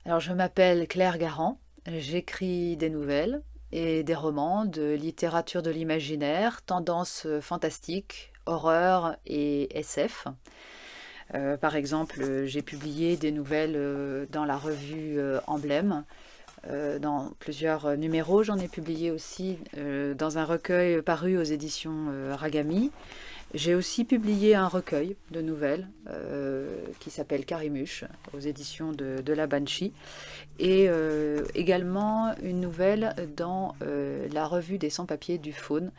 Alors, je m'appelle Claire Garand, j'écris des nouvelles et des romans de littérature de l'imaginaire, tendance fantastique, horreur et SF. Par exemple, j'ai publié des nouvelles dans la revue Emblème. Dans plusieurs numéros, j'en ai publié aussi dans un recueil paru aux éditions Ragami. J'ai aussi publié un recueil de nouvelles qui s'appelle Carimuche aux éditions de la Banshee et également une nouvelle dans la revue des sans-papiers du Faune.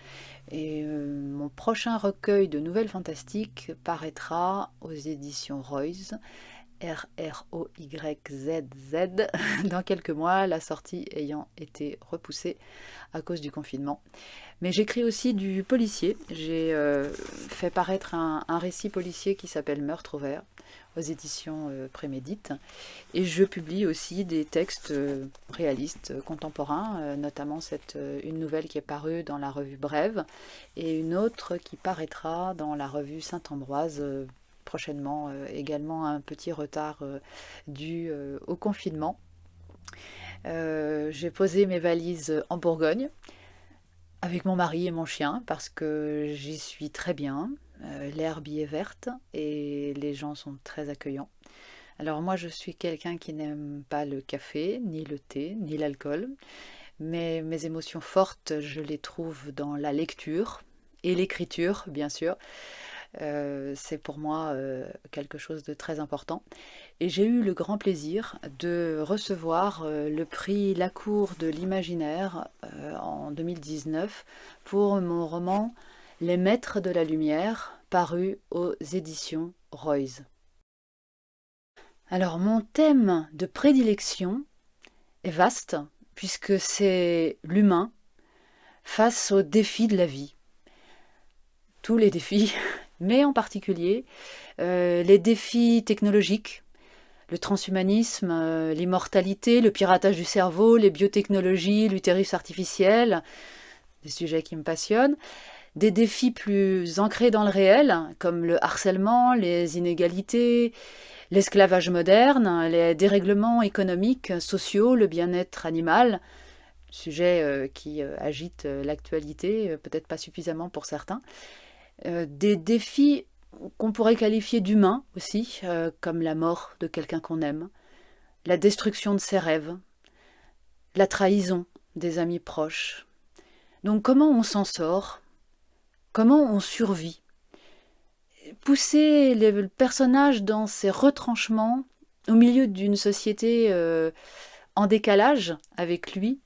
Et mon prochain recueil de nouvelles fantastiques paraîtra aux éditions Royz, RROYZZ, dans quelques mois, la sortie ayant été repoussée à cause du confinement. Mais j'écris aussi du policier. J'ai fait paraître un récit policier qui s'appelle Meurtre au vert aux éditions Prémédite. Et je publie aussi des textes réalistes, contemporains, notamment une nouvelle qui est parue dans la revue Brève et une autre qui paraîtra dans la revue Saint-Ambroise prochainement. Également un petit retard dû au confinement. J'ai posé mes valises en Bourgogne avec mon mari et mon chien parce que j'y suis très bien. L'herbe y est verte et les gens sont très accueillants. Alors moi je suis quelqu'un qui n'aime pas le café, ni le thé, ni l'alcool, mais mes émotions fortes je les trouve dans la lecture et l'écriture bien sûr. C'est pour moi quelque chose de très important. Et j'ai eu le grand plaisir de recevoir le prix Lacour de l'imaginaire en 2019 pour mon roman Les Maîtres de la Lumière, paru aux éditions Royz. Alors mon thème de prédilection est vaste, puisque c'est l'humain face aux défis de la vie. Tous les défis, mais en particulier les défis technologiques, le transhumanisme, l'immortalité, le piratage du cerveau, les biotechnologies, l'utérus artificiel, des sujets qui me passionnent. Des défis plus ancrés dans le réel, comme le harcèlement, les inégalités, l'esclavage moderne, les dérèglements économiques, sociaux, le bien-être animal, sujet qui agite l'actualité, peut-être pas suffisamment pour certains. Des défis qu'on pourrait qualifier d'humains aussi, comme la mort de quelqu'un qu'on aime, la destruction de ses rêves, la trahison des amis proches. Donc comment on s'en sort? Comment on survit? Pousser le personnage dans ses retranchements au milieu d'une société en décalage avec lui,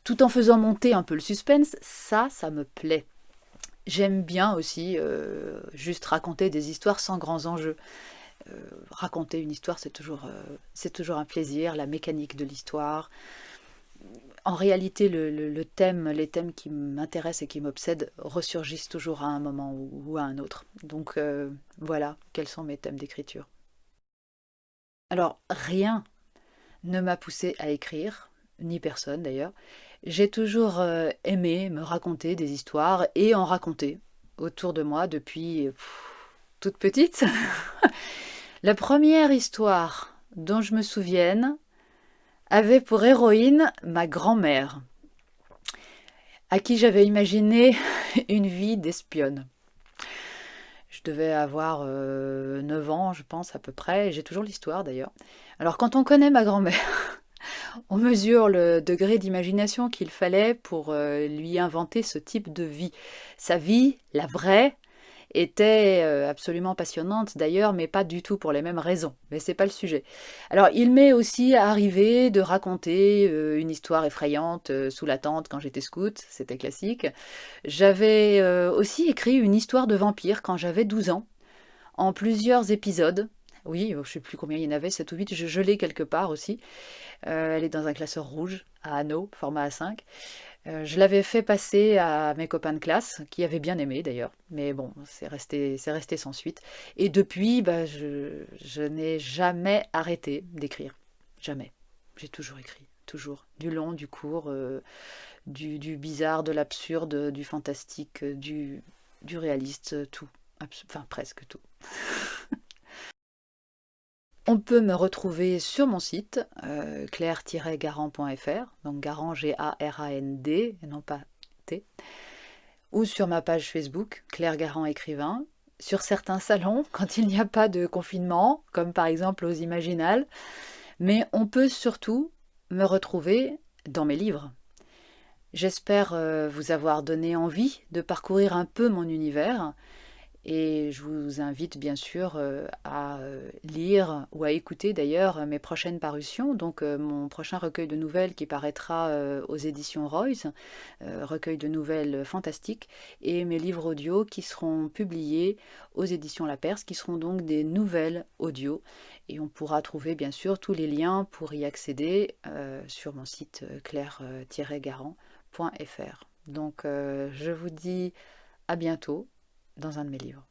tout en faisant monter un peu le suspense, ça me plaît. J'aime bien aussi juste raconter des histoires sans grands enjeux. Raconter une histoire, c'est toujours un plaisir, la mécanique de l'histoire. En réalité, le thème, les thèmes qui m'intéressent et qui m'obsèdent ressurgissent toujours à un moment ou à un autre. Donc voilà, quels sont mes thèmes d'écriture. Alors, rien ne m'a poussé à écrire, ni personne d'ailleurs. J'ai toujours aimé me raconter des histoires et en raconter autour de moi depuis toute petite. La première histoire dont je me souvienne avait pour héroïne ma grand-mère, à qui j'avais imaginé une vie d'espionne. Je devais avoir 9 ans, je pense, à peu près, et j'ai toujours l'histoire d'ailleurs. Alors quand on connaît ma grand-mère, on mesure le degré d'imagination qu'il fallait pour lui inventer ce type de vie. Sa vie, la vraie, était absolument passionnante d'ailleurs, mais pas du tout pour les mêmes raisons. Mais c'est pas le sujet. Alors, il m'est aussi arrivé de raconter une histoire effrayante sous la tente quand j'étais scout, c'était classique. J'avais aussi écrit une histoire de vampire quand j'avais 12 ans, en plusieurs épisodes. Oui, je sais plus combien il y en avait, 7 ou 8, je l'ai quelque part aussi. Elle est dans un classeur rouge, à anneaux, format A5. Je l'avais fait passer à mes copains de classe, qui avaient bien aimé d'ailleurs, mais bon, c'est resté sans suite. Et depuis, bah, je n'ai jamais arrêté d'écrire. Jamais. J'ai toujours écrit. Toujours. Du long, du court, du bizarre, de l'absurde, du fantastique, du réaliste, tout. Enfin, presque tout. On peut me retrouver sur mon site claire-garand.fr, donc Garand Garand et non pas T, ou sur ma page Facebook Claire Garand écrivain, sur certains salons quand il n'y a pas de confinement, comme par exemple aux Imaginales, mais on peut surtout me retrouver dans mes livres. J'espère vous avoir donné envie de parcourir un peu mon univers et je vous invite bien sûr à lire ou à écouter d'ailleurs mes prochaines parutions, donc mon prochain recueil de nouvelles qui paraîtra aux éditions Royce, recueil de nouvelles fantastiques, et mes livres audio qui seront publiés aux éditions La Perse, qui seront donc des nouvelles audio. Et on pourra trouver bien sûr tous les liens pour y accéder sur mon site claire-garand.fr. Donc je vous dis à bientôt dans un de mes livres.